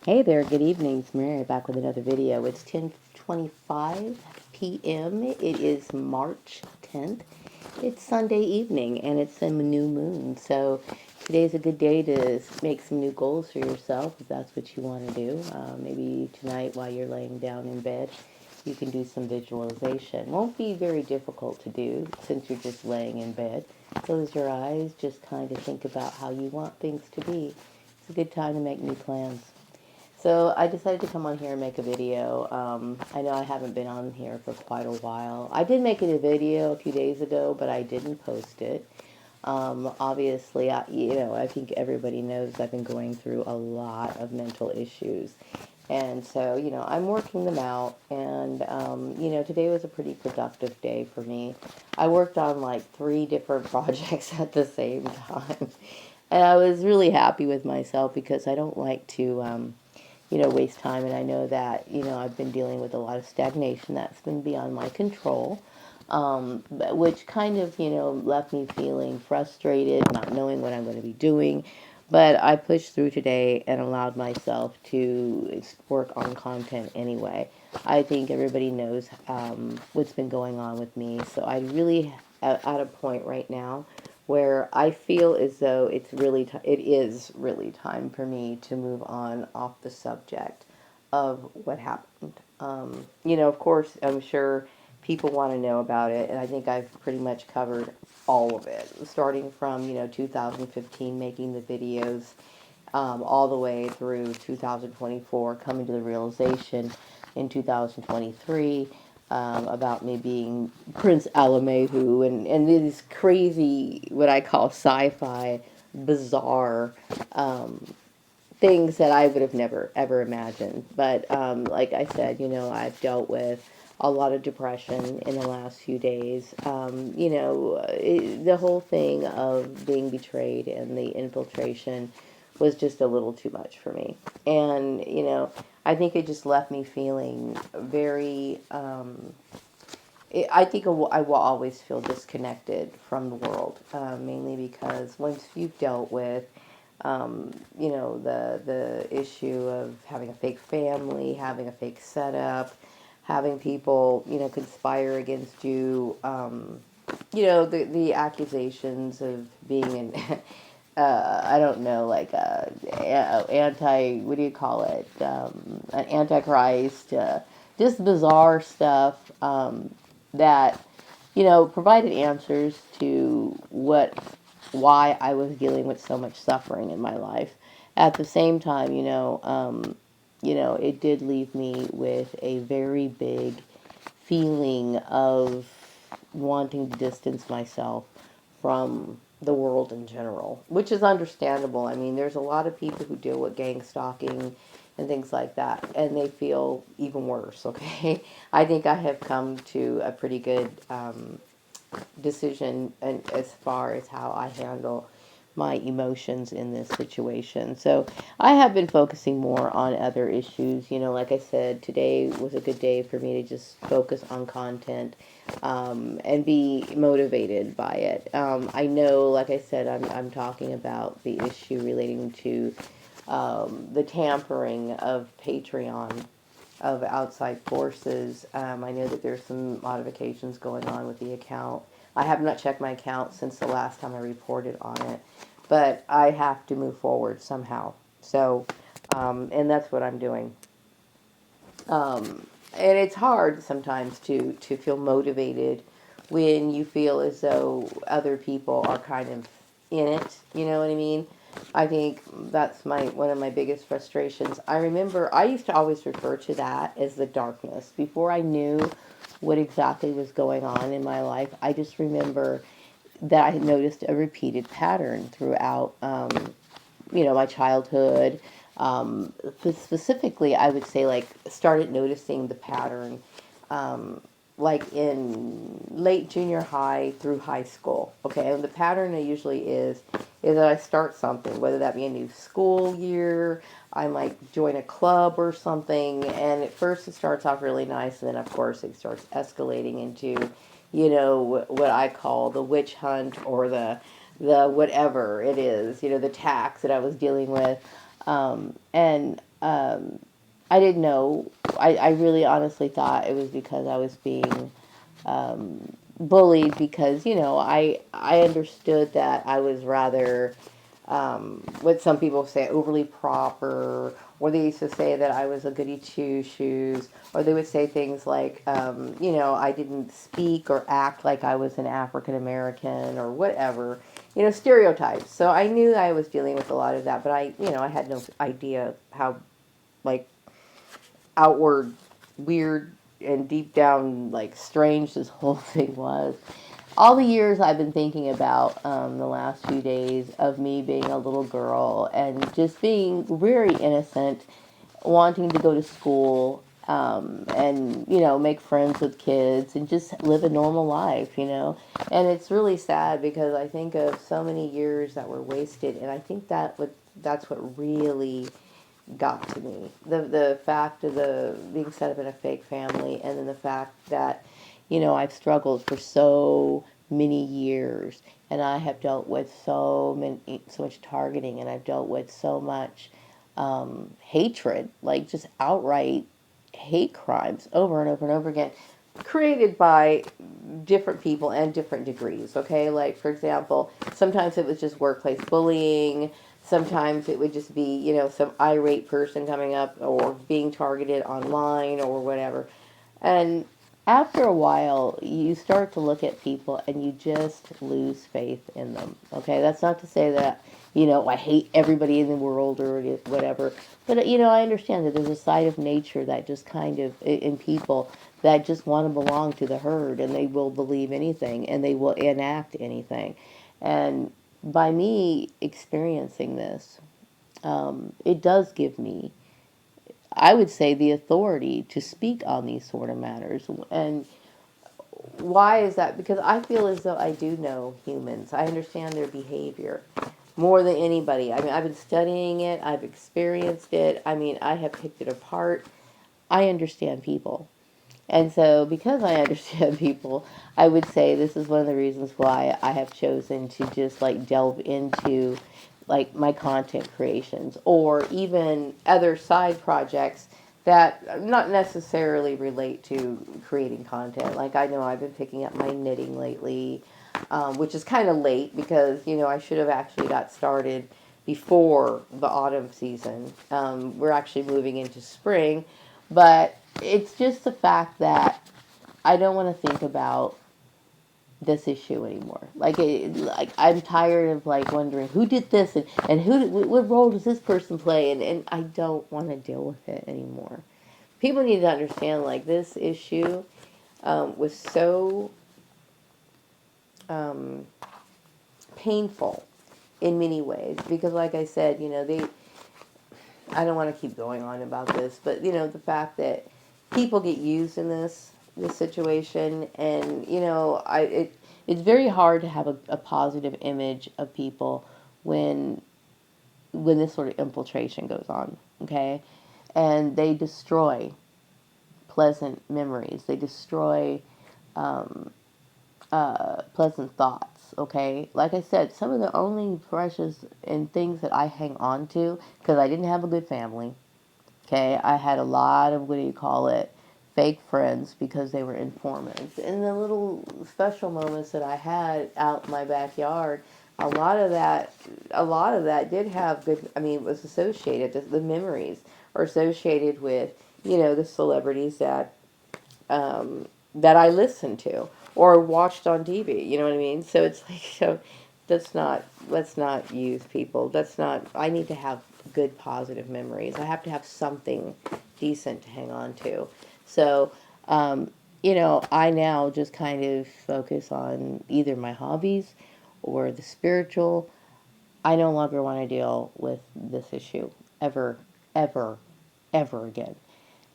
Hey there, good evening. It's Mary back with another video. It's 10:25 p.m. It is March 10th. It's Sunday evening and it's a new moon. So today's a good day to make some new goals for yourself if that's what you want to do. Maybe tonight while you're laying down in bed, you can do some visualization. Won't be very difficult to do since you're just laying in bed. Close your eyes, just kind of think about how you want things to be. It's a good time to make new plans. So I decided to come on here and make a video. I know I haven't been on here for quite a while. I did make it a video a few days ago, but I didn't post it. Obviously, I think everybody knows I've been going through a lot of mental issues. And so, I'm working them out. And, today was a pretty productive day for me. I worked on like three different projects at the same time. And I was really happy with myself because I don't like to, waste time. And I know that, I've been dealing with a lot of stagnation that's been beyond my control, which kind of, left me feeling frustrated, not knowing what I'm going to be doing. But I pushed through today and allowed myself to work on content anyway. I think everybody knows what's been going on with me. So I really at a point right now where I feel as though it is really time for me to move on off the subject of what happened. Of course, I'm sure people want to know about it, and I think I've pretty much covered all of it, starting from 2015, making the videos, all the way through 2024, coming to the realization in 2023 about me being Prince Alamehu and these crazy, what I call sci-fi, bizarre things that I would have never ever imagined. But like I said, I've dealt with a lot of depression in the last few days. The whole thing of being betrayed and the infiltration was just a little too much for me. And, I think it just left me feeling very, I think I will always feel disconnected from the world, mainly because once you've dealt with the issue of having a fake family, having a fake setup, having people, conspire against you, the accusations of being an, I don't know, like what do you call it, an antichrist, just bizarre stuff that, provided answers to why I was dealing with so much suffering in my life. At the same time, it did leave me with a very big feeling of wanting to distance myself from the world in general, which is understandable. I mean, there's a lot of people who deal with gang stalking and things like that, and they feel even worse, okay? I think I have come to a pretty good decision and as far as how I handle my emotions in this situation. So I have been focusing more on other issues. Like I said, today was a good day for me to just focus on content and be motivated by it. I know, like I said, I'm talking about the issue relating to the tampering of Patreon of outside forces. I know that there's some modifications going on with the account. I have not checked my account since the last time I reported on it, but I have to move forward somehow. So, and that's what I'm doing. And it's hard sometimes to feel motivated when you feel as though other people are kind of in it. You know what I mean? I think that's one of my biggest frustrations. I remember I used to always refer to that as the darkness. Before I knew what exactly was going on in my life, I just remember that I had noticed a repeated pattern throughout, my childhood. Specifically, I would say, like, started noticing the pattern, like in late junior high through high school. Okay, and the pattern it usually is that I start something, whether that be a new school year, I might join a club or something, and at first it starts off really nice, and then of course it starts escalating into, what I call the witch hunt or the whatever it is, the tax that I was dealing with. And I didn't know. I really honestly thought it was because I was being bullied because, I understood that I was rather, what some people say, overly proper, or they used to say that I was a goody two shoes, or they would say things like, I didn't speak or act like I was an African American or whatever, stereotypes. So I knew I was dealing with a lot of that, but I had no idea how, like, outward weird and deep down, like, strange this whole thing was. All the years I've been thinking about, the last few days of me being a little girl and just being very innocent, wanting to go to school, and make friends with kids and just live a normal life. And it's really sad because I think of so many years that were wasted, and I think that's what really got to me. The fact of the being set up in a fake family, and then the fact that, I've struggled for so many years, and I have dealt with so much targeting, and I've dealt with so much hatred, like just outright hate crimes over and over and over again, created by different people and different degrees. Okay, like, for example, sometimes it was just workplace bullying. Sometimes it would just be, some irate person coming up or being targeted online or whatever. And after a while, you start to look at people and you just lose faith in them. Okay, that's not to say that, I hate everybody in the world or whatever. But, I understand that there's a side of nature that just kind of, in people, that just want to belong to the herd, and they will believe anything and they will enact anything. And by me experiencing this, it does give me, I would say, the authority to speak on these sort of matters. And why is that? Because I feel as though I do know humans. I understand their behavior more than anybody. I mean, I've been studying it, I've experienced it. I mean, I have picked it apart. I understand people. And so, because I understand people, I would say this is one of the reasons why I have chosen to just, like, delve into, like, my content creations or even other side projects that not necessarily relate to creating content. Like, I know I've been picking up my knitting lately, which is kind of late because, I should have actually got started before the autumn season. We're actually moving into spring, but it's just the fact that I don't want to think about this issue anymore. Like I'm tired of, like, wondering who did this, and what role does this person play, and I don't want to deal with it anymore. People need to understand, like, this issue was so um, painful in many ways because, like I said, I don't want to keep going on about this, but, the fact that people get used in this situation, and, it's very hard to have a positive image of people when this sort of infiltration goes on. Okay, and they destroy pleasant memories. They destroy pleasant thoughts. Okay, like I said, some of the only precious and things that I hang on to, because I didn't have a good family. Okay, I had a lot of, what do you call it, fake friends because they were informants. And the little special moments that I had out in my backyard, a lot of that did have good. I mean, it was associated. The memories are associated with, the celebrities that I listened to or watched on TV. You know what I mean? So it's like, let's not use people. I need to have good positive memories. I have to have something decent to hang on to. So, I now just kind of focus on either my hobbies or the spiritual. I no longer want to deal with this issue ever, ever, ever again.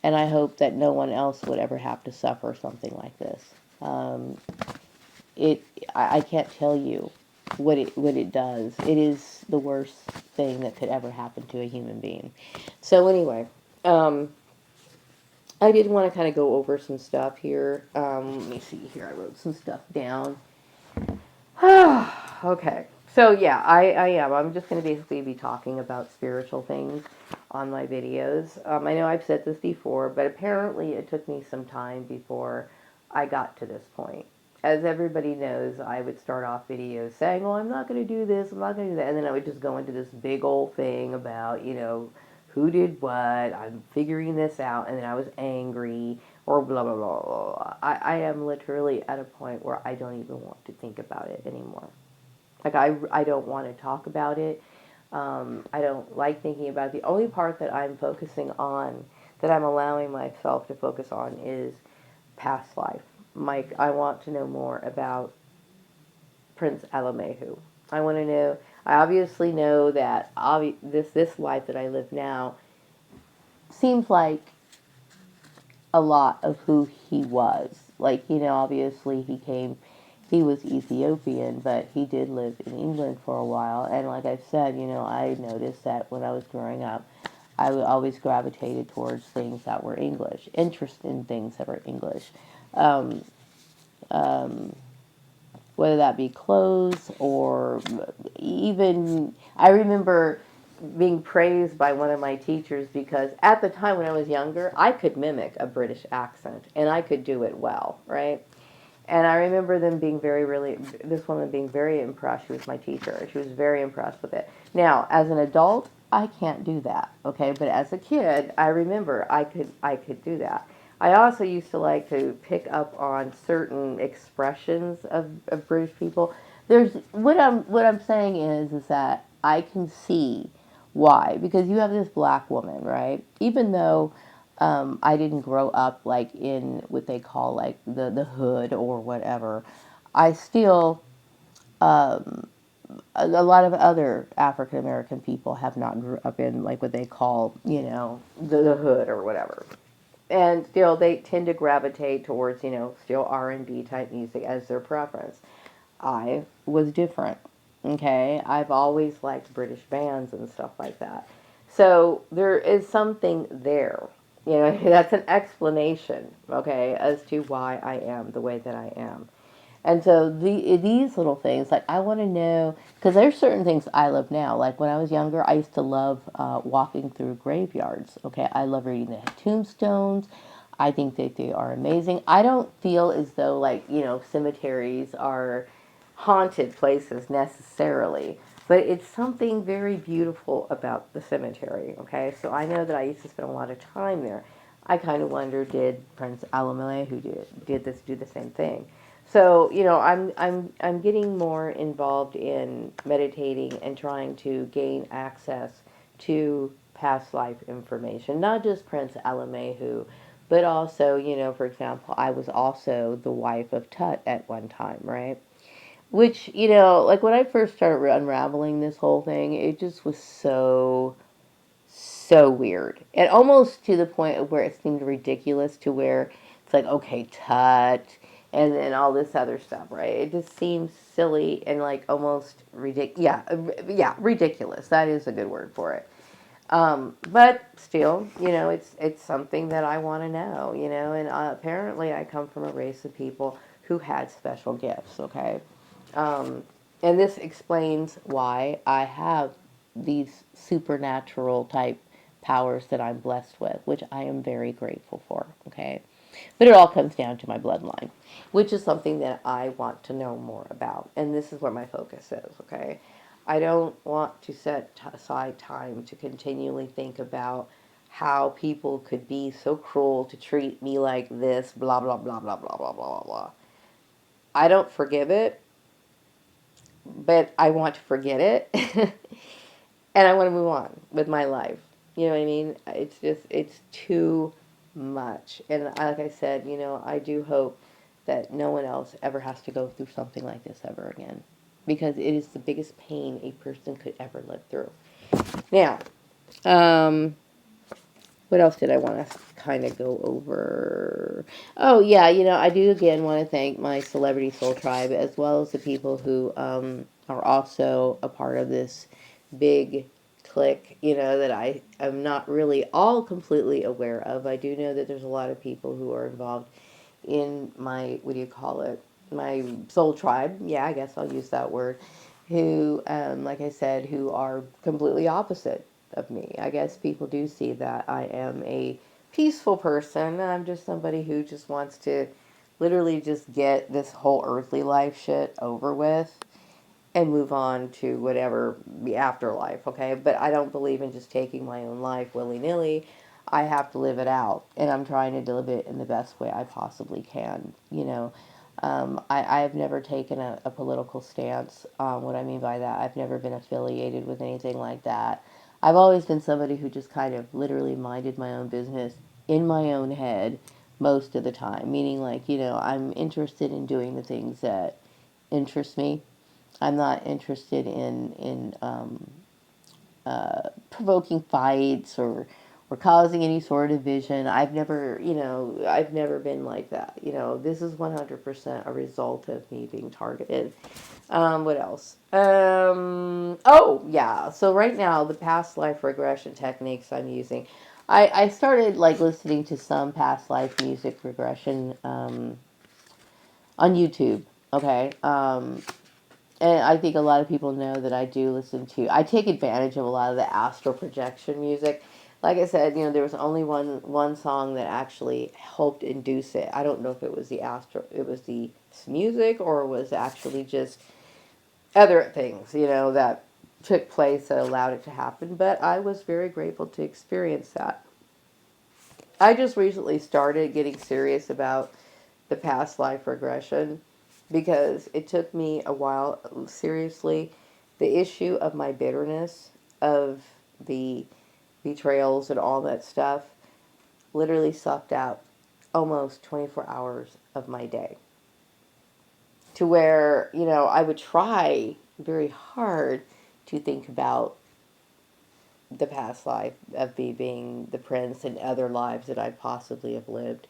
And I hope that no one else would ever have to suffer something like this. Um, it, I can't tell you what it does. It is the worst thing that could ever happen to a human being. So anyway, um, I did want to kind of go over some stuff here. Let me see here. I wrote some stuff down. Okay. So yeah, I am. I'm just going to basically be talking about spiritual things. on my videos. I know I've said this before, but apparently it took me some time before I got to this point. As everybody knows, I would start off videos saying, "Oh, I'm not going to do this, I'm not going to do that," and then I would just go into this big old thing about, who did what, I'm figuring this out, and then I was angry, or blah, blah, blah, blah, blah. I am literally at a point where I don't even want to think about it anymore. Like, I don't want to talk about it. I don't like thinking about it. The only part that I'm focusing on, that I'm allowing myself to focus on, is past life. Mike, I want to know more about Prince Alamehu. I want to know. I obviously know that this life that I live now seems like a lot of who he was. Like, obviously he was Ethiopian, but he did live in England for a while. And like I said, I noticed that when I was growing up, I always gravitated towards things that were English, interest in things that were English. Um, um, Whether that be clothes or even, I remember being praised by one of my teachers because at the time when I was younger, I could mimic a British accent and I could do it well, right? And I remember them being this woman being very impressed. She was my teacher. She was very impressed with it. Now, as an adult, I can't do that, okay? But as a kid, I remember I could do that. I also used to like to pick up on certain expressions of British people. There's what I'm saying is that I can see why, because you have this black woman, right? Even though I didn't grow up like in what they call like the hood or whatever, I still a lot of other African American people have not grew up in like what they call the hood or whatever, and still they tend to gravitate towards still R&B type music as their preference. I was different. Okay, I've always liked British bands and stuff like that. So there is something there. That's an explanation, okay, as to why I am the way that I am. And so these little things, like I want to know, because there's certain things I love now. Like when I was younger, I used to love walking through graveyards. Okay, I love reading the tombstones. I think that they are amazing. I don't feel as though like cemeteries are haunted places necessarily, but it's something very beautiful about the cemetery. Okay, so I know that I used to spend a lot of time there. I kind of wonder, did Prince Alamale, who did this, do the same thing? So I'm getting more involved in meditating and trying to gain access to past life information, not just Prince Alamehu, but also, for example, I was also the wife of Tut at one time, right? Which, like when I first started unraveling this whole thing, it just was so weird. And almost to the point of where it seemed ridiculous, to where it's like, okay, Tut, and then all this other stuff, right? It just seems silly and like almost ridiculous. Yeah, ridiculous. That is a good word for it. But still, it's something that I want to know, and apparently I come from a race of people who had special gifts, okay? Um, and this explains why I have these supernatural type powers that I'm blessed with, which I am very grateful for, okay? But it all comes down to my bloodline, which is something that I want to know more about. And this is where my focus is, okay? I don't want to set aside time to continually think about how people could be so cruel to treat me like this, blah, blah, blah, blah, blah, blah, blah, blah, blah. I don't forgive it, but I want to forget it. And I want to move on with my life. You know what I mean? It's too much. And like I said, I do hope that no one else ever has to go through something like this ever again. Because it is the biggest pain a person could ever live through. Now, um, what else did I want to kind of go over? Oh, yeah, I do again want to thank my Celebrity Soul Tribe, as well as the people who are also a part of this big clique, that I am not really all completely aware of. I do know that there's a lot of people who are involved in my, what do you call it? My soul tribe. Yeah, I guess I'll use that word. Who, like I said, who are completely opposite. of me. I guess people do see that I am a peaceful person. I'm just somebody who just wants to literally just get this whole earthly life shit over with and move on to whatever the afterlife, okay? But I don't believe in just taking my own life willy-nilly. I have to live it out, and I'm trying to live it in the best way I possibly can, you know. I've never taken a political stance. What I mean by that, I've never been affiliated with anything like that. I've always been somebody who just kind of literally minded my own business in my own head most of the time, meaning like, you know, I'm interested in doing the things that interest me. I'm not interested in provoking fights or causing any sort of division. I've never, you know, I've never been like that. You know, this is 100% a result of me being targeted. What else? Oh, yeah. So right now, the past life regression techniques I'm using, I started like listening to some past life music regression on YouTube. Okay. And I think a lot of people know that I do listen to, I take advantage of a lot of the astral projection music. Like I said, you know, there was only one song that actually helped induce it. I don't know if it was the astral, it was the music, or it was actually just other things, you know, that took place that allowed it to happen. But I was very grateful to experience that. I just recently started getting serious about the past life regression because it took me a while. Seriously, the issue of my bitterness, of the betrayals and all that stuff, literally sucked out almost 24 hours of my day. To where, you know, I would try very hard to think about the past life of me being the prince and other lives that I possibly have lived.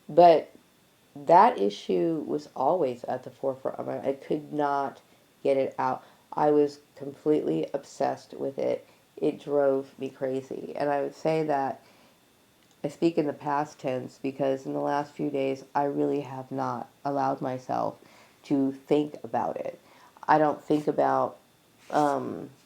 But that issue was always at the forefront of my mind. I could not get it out. I was completely obsessed with it. It drove me crazy. And I would say that I speak in the past tense because in the last few days, I really have not allowed myself to think about it. I don't think about,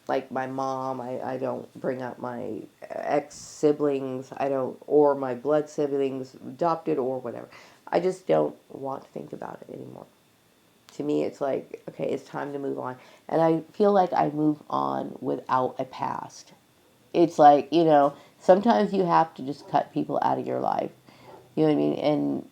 like my mom. I don't bring up my ex siblings. I don't, or my blood siblings, adopted or whatever. I just don't want to think about it anymore. To me, it's like, okay, it's time to move on. And I feel like I move on without a past. It's like, you know, sometimes you have to just cut people out of your life. You know what I mean?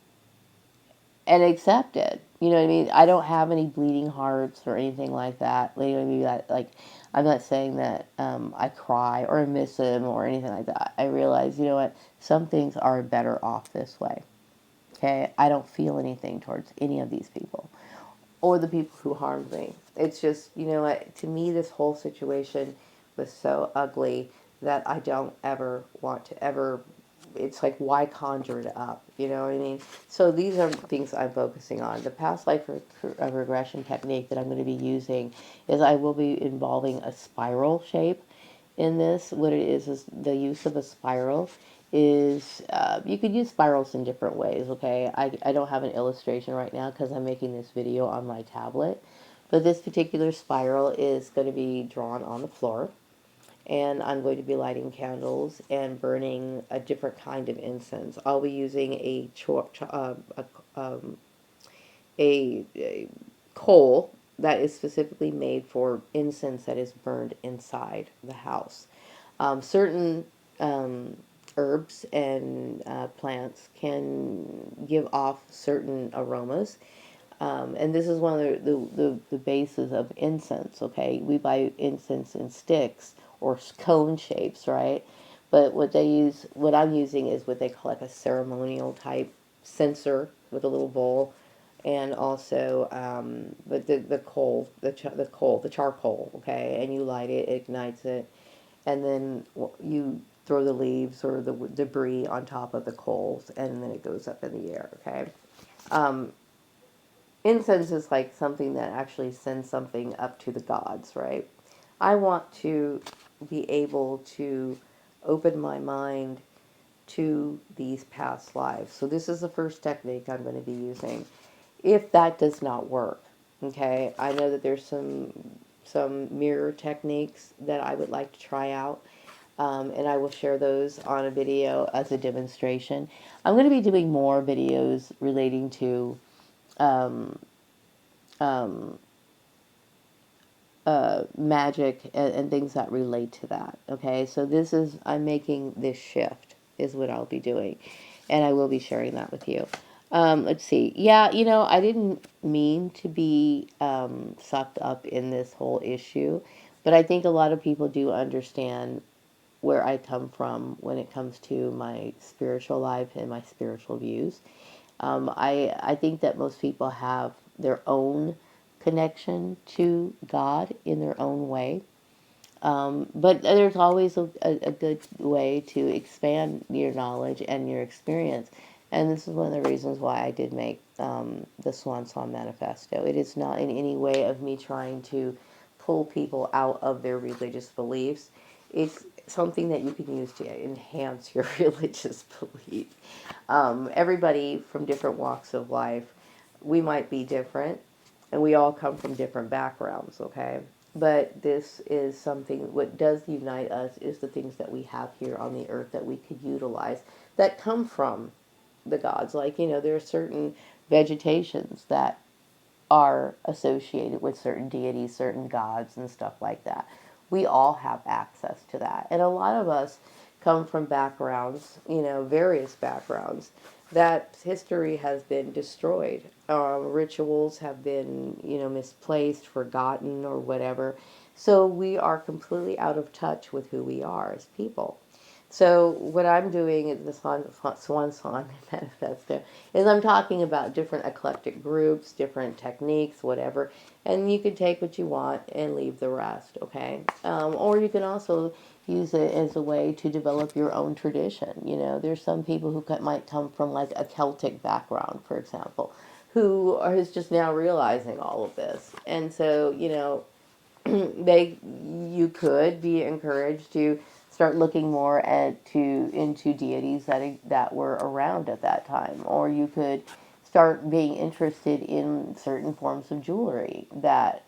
And accept it. You know what I mean? I don't have any bleeding hearts or anything like that. You know what I mean? That, like, I'm not saying that I cry or miss him or anything like that. I realize, you know what? Some things are better off this way. Okay? I don't feel anything towards any of these people or the people who harmed me. It's just, you know what? To me, this whole situation was so ugly that I don't ever want to ever, it's like, why conjure it up? You know what I mean? So these are things I'm focusing on. The past life regression technique that I'm going to be using is I will be involving a spiral shape in this. What it is the use of a spiral is, you could use spirals in different ways, okay? I don't have an illustration right now because I'm making this video on my tablet. But this particular spiral is going to be drawn on the floor, and I'm going to be lighting candles and burning a different kind of incense. I'll be using a coal that is specifically made for incense that is burned inside the house. Certain herbs and plants can give off certain aromas. And this is one of the bases of incense, okay? We buy incense in sticks or cone shapes, right? But what I'm using is what they call like a ceremonial type censer with a little bowl, and also but the coal, the charcoal, okay? And you light it, it ignites it, and then you throw the leaves or the debris on top of the coals, and then it goes up in the air, okay? Um, Incense is like something that actually sends something up to the gods, right? I want to be able to open my mind to these past lives. So this is the first technique I'm going to be using. If that does not work, okay, I know that there's some mirror techniques that I would like to try out. And I will share those on a video as a demonstration. I'm going to be doing more videos relating to um, um, magic and things that relate to that. Okay, so I'm making this shift, is what I'll be doing, and I will be sharing that with you. Let's see. Yeah, I didn't mean to be sucked up in this whole issue, but I think a lot of people do understand where I come from when it comes to my spiritual life and my spiritual views. I think that most people have their own connection to God in their own way. But there's always a good way to expand your knowledge and your experience. And this is one of the reasons why I did make the Swan Song Manifesto. It is not in any way of me trying to pull people out of their religious beliefs. It's something that you can use to enhance your religious belief. Everybody from different walks of life, we might be different, and we all come from different backgrounds, okay? But this is something, what does unite us is the things that we have here on the earth that we could utilize that come from the gods. Like, there are certain vegetations that are associated with certain deities, certain gods, and stuff like that. We all have access to that. And a lot of us come from backgrounds, various backgrounds, that history has been destroyed. Rituals have been, misplaced, forgotten, or whatever. So we are completely out of touch with who we are as people. So what I'm doing is the Swan Song Manifesto is I'm talking about different eclectic groups, different techniques, whatever, and you can take what you want and leave the rest, okay? Or you can also use it as a way to develop your own tradition. There's some people who might come from like a Celtic background, for example, who is just now realizing all of this, and so you could be encouraged to start looking more into deities that were around at that time, or you could start being interested in certain forms of jewelry that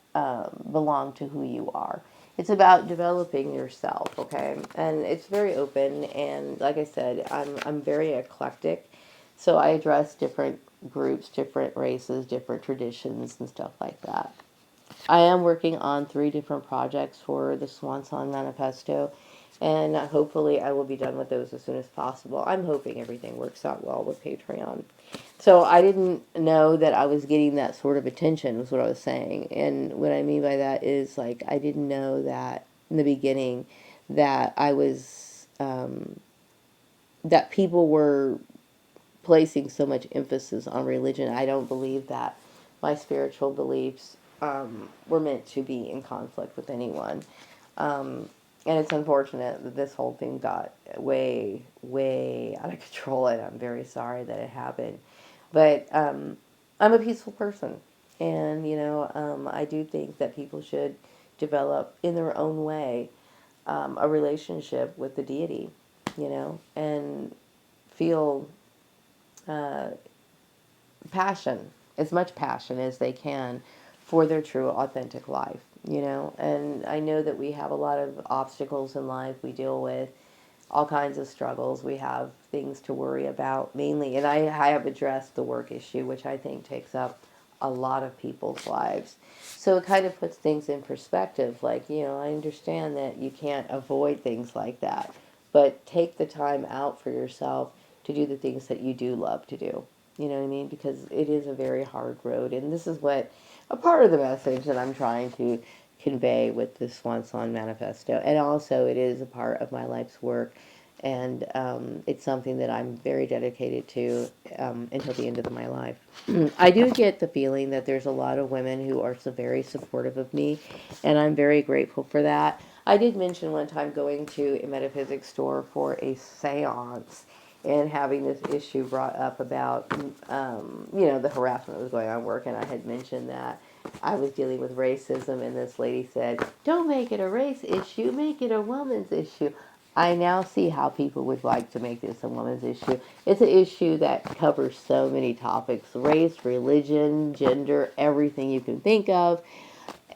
belong to who you are. It's about developing yourself, okay? And it's very open, and like I said, I'm very eclectic, so I address different groups, different races, different traditions, and stuff like that. I am working on 3 different projects for the Swan Song Manifesto, and hopefully I will be done with those as soon as possible. I'm hoping everything works out well with Patreon. So I didn't know that I was getting that sort of attention, was what I was saying. And what I mean by that is, like, I didn't know that in the beginning that I was, that people were placing so much emphasis on religion. I don't believe that my spiritual beliefs were meant to be in conflict with anyone. And it's unfortunate that this whole thing got way, way out of control, and I'm very sorry that it happened. But I'm a peaceful person, and I do think that people should develop in their own way a relationship with the deity, and feel uh, passion, as much passion as they can for their true authentic life, and I know that we have a lot of obstacles in life. We deal with all kinds of struggles. We have things to worry about mainly, and I have addressed the work issue, which I think takes up a lot of people's lives. So it kind of puts things in perspective. Like, I understand that you can't avoid things like that, but take the time out for yourself to do the things that you do love to do. You know what I mean? Because it is a very hard road. And this is what a part of the message that I'm trying to convey with the Swan Song Manifesto. And also, it is a part of my life's work. And it's something that I'm very dedicated to until the end of my life. I do get the feeling that there's a lot of women who are so very supportive of me, and I'm very grateful for that. I did mention one time going to a metaphysics store for a seance and having this issue brought up about, the harassment that was going on at work, and I had mentioned that I was dealing with racism, and this lady said, "Don't make it a race issue, make it a woman's issue." I now see how people would like to make this a woman's issue. It's an issue that covers so many topics: race, religion, gender, everything you can think of,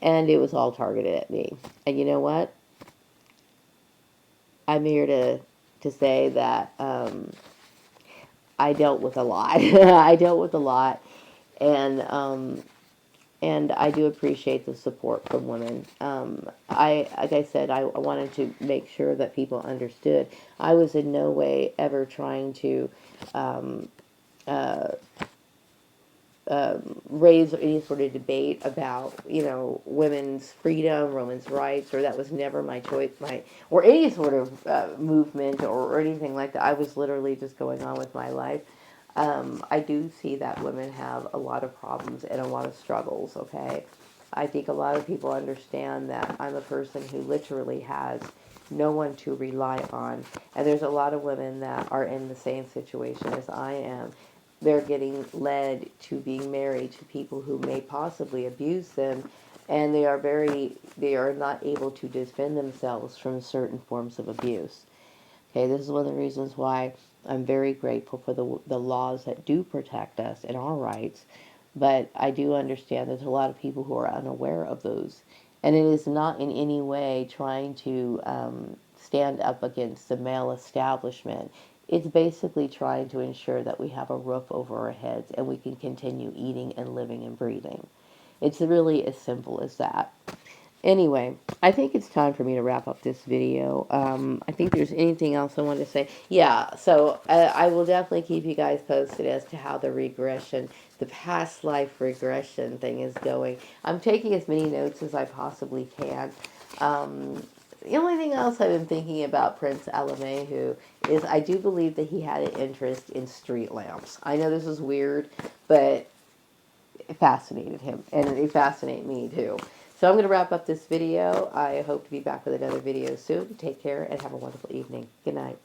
and it was all targeted at me. And you know what? I'm here to say that I dealt with a lot. I dealt with a lot, and I do appreciate the support from women. Like I said, I wanted to make sure that people understood. I was in no way ever trying to um, uh, raise any sort of debate about, women's freedom, women's rights, or that was never my choice, or any sort of movement or anything like that. I was literally just going on with my life. I do see that women have a lot of problems and a lot of struggles, okay? I think a lot of people understand that I'm a person who literally has no one to rely on. And there's a lot of women that are in the same situation as I am. They're getting led to being married to people who may possibly abuse them, and they are not able to defend themselves from certain forms of abuse. Okay, this is one of the reasons why I'm very grateful for the laws that do protect us and our rights. But I do understand there's a lot of people who are unaware of those. And it is not in any way trying to stand up against the male establishment. It's basically trying to ensure that we have a roof over our heads and we can continue eating and living and breathing. It's really as simple as that. Anyway, I think it's time for me to wrap up this video. I think there's anything else I wanted to say. Yeah, so I will definitely keep you guys posted as to how the past life regression thing is going. I'm taking as many notes as I possibly can. Um, the only thing else I've been thinking about Prince Alamehu is I do believe that he had an interest in street lamps. I know this is weird, but it fascinated him, and it fascinated me too. So I'm going to wrap up this video. I hope to be back with another video soon. Take care and have a wonderful evening. Good night.